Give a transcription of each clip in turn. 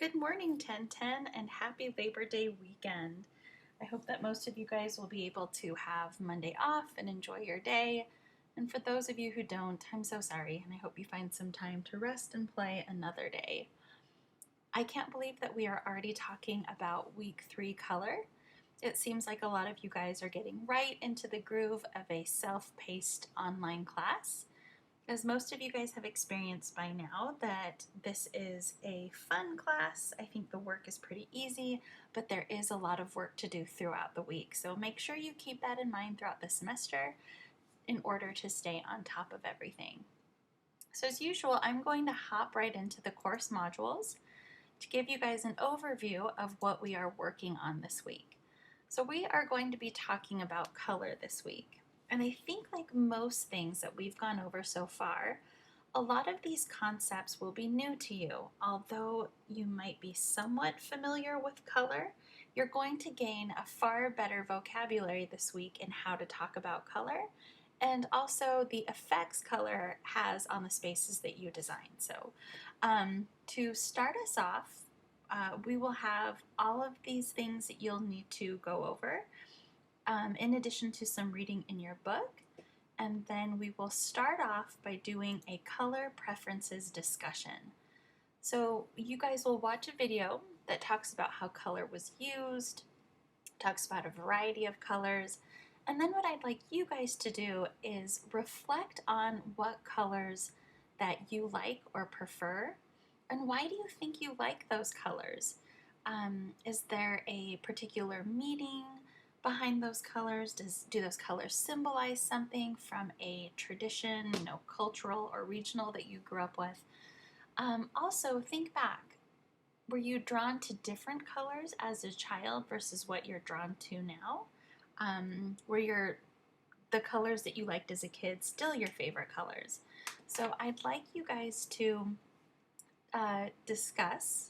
Good morning, 1010, and happy Labor Day weekend. I hope that most of you guys will be able to have Monday off and enjoy your day. And for those of you who don't, I'm so sorry, and I hope you find some time to rest and play another day. I can't believe that we are already talking about week 3 color. It seems like a lot of you guys are getting right into the groove of a self-paced online class. As most of you guys have experienced by now that this is a fun class. I think the work is pretty easy, but there is a lot of work to do throughout the week. So make sure you keep that in mind throughout the semester in order to stay on top of everything. So as usual, I'm going to hop right into the course modules to give you guys an overview of what we are working on this week. So we are going to be talking about color this week. And I think like most things that we've gone over so far, a lot of these concepts will be new to you. Although you might be somewhat familiar with color, you're going to gain a far better vocabulary this week in how to talk about color and also the effects color has on the spaces that you design. So to start us off, we will have all of these things that you'll need to go over in addition to some reading in your book. And then we will start off by doing a color preferences discussion. So you guys will watch a video that talks about how color was used, talks about a variety of colors, and then what I'd like you guys to do is reflect on what colors that you like or prefer, and why do you think you like those colors? Is there a particular meaning behind those colors? Do those colors symbolize something from a tradition, cultural or regional that you grew up with? Also, think back. Were you drawn to different colors as a child versus what you're drawn to now? Were the colors that you liked as a kid still your favorite colors? So I'd like you guys to discuss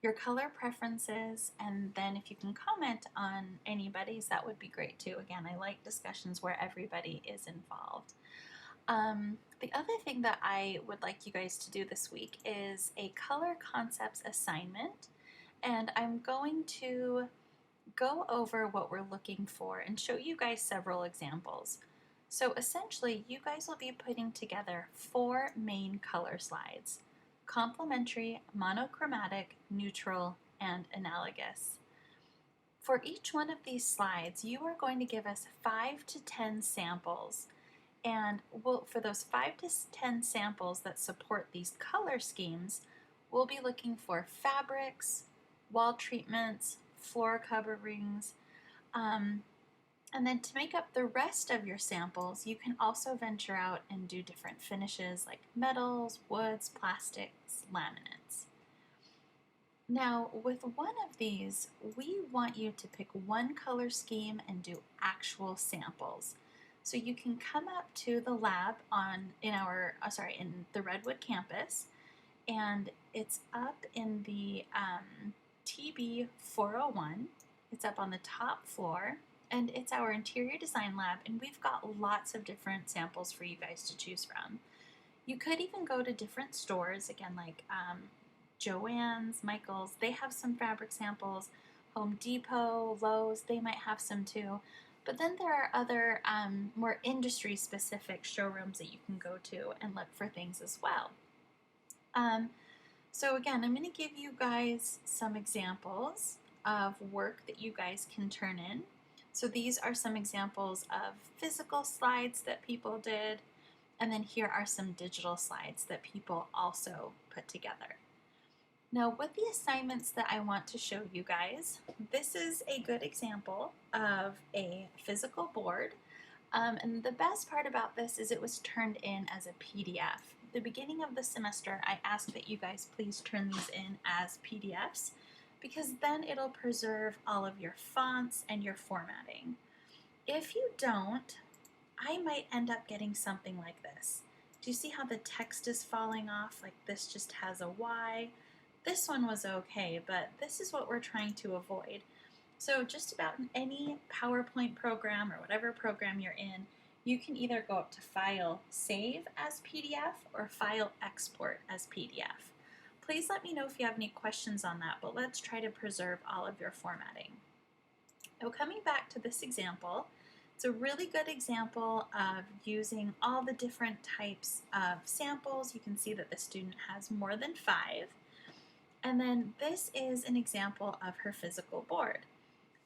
your color preferences, and then if you can comment on anybody's, that would be great too. Again, I like discussions where everybody is involved. The other thing that I would like you guys to do this week is a color concepts assignment, and I'm going to go over what we're looking for and show you guys several examples. So essentially, you guys will be putting together 4 main color slides: complementary, monochromatic, neutral, and analogous. For each one of these slides, you are going to give us 5 to 10 samples. And for those 5 to 10 samples that support these color schemes, we'll be looking for fabrics, wall treatments, floor coverings, and then to make up the rest of your samples, you can also venture out and do different finishes like metals, woods, plastics, laminates. Now, with one of these, we want you to pick one color scheme and do actual samples. So you can come up to the lab in the Redwood campus, and it's up in the TB 401. It's up on the top floor, and it's our interior design lab, and we've got lots of different samples for you guys to choose from. You could even go to different stores, again, like Joann's, Michael's, they have some fabric samples. Home Depot, Lowe's, they might have some too. But then there are other more industry-specific showrooms that you can go to and look for things as well. So again, I'm going to give you guys some examples of work that you guys can turn in. So these are some examples of physical slides that people did, and then here are some digital slides that people also put together. Now, with the assignments that I want to show you guys, this is a good example of a physical board. And the best part about this is it was turned in as a PDF. At the beginning of the semester, I asked that you guys please turn these in as PDFs, because then it'll preserve all of your fonts and your formatting. If you don't, I might end up getting something like this. Do you see how the text is falling off? Like this just has a Y. This one was okay, but this is what we're trying to avoid. So just about in any PowerPoint program or whatever program you're in, you can either go up to File, Save as PDF, or File, Export as PDF. Please let me know if you have any questions on that, but let's try to preserve all of your formatting. Now coming back to this example, it's a really good example of using all the different types of samples. You can see that the student has more than 5. And then this is an example of her physical board.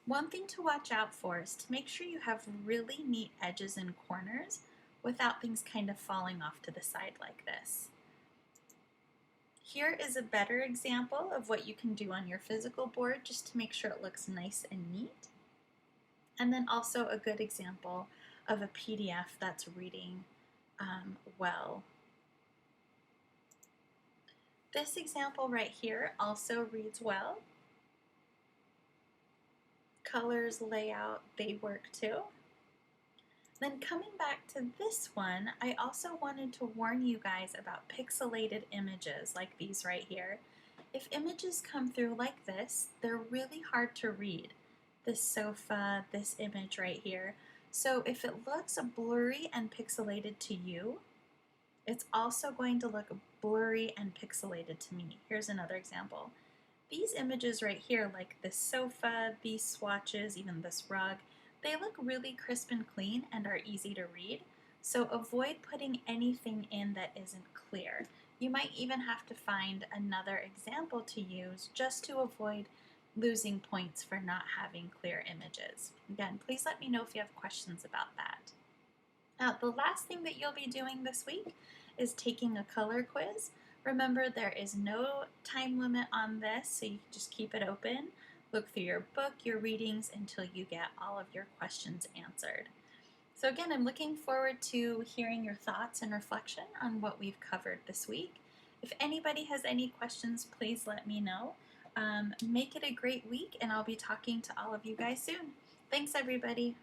One thing to watch out for is to make sure you have really neat edges and corners without things kind of falling off to the side like this. Here is a better example of what you can do on your physical board just to make sure it looks nice and neat. And then also a good example of a PDF that's reading well. This example right here also reads well. Colors, layout, they work too. Then coming back to this one, I also wanted to warn you guys about pixelated images like these right here. If images come through like this, they're really hard to read. This sofa, this image right here. So if it looks blurry and pixelated to you, it's also going to look blurry and pixelated to me. Here's another example. These images right here, like this sofa, these swatches, even this rug, they look really crisp and clean and are easy to read. So avoid putting anything in that isn't clear. You might even have to find another example to use just to avoid losing points for not having clear images. Again, please let me know if you have questions about that. Now, the last thing that you'll be doing this week is taking a color quiz. Remember, there is no time limit on this, so you can just keep it open. Look through your book, your readings, until you get all of your questions answered. So again, I'm looking forward to hearing your thoughts and reflection on what we've covered this week. If anybody has any questions, please let me know. Make it a great week, and I'll be talking to all of you guys soon. Thanks, everybody.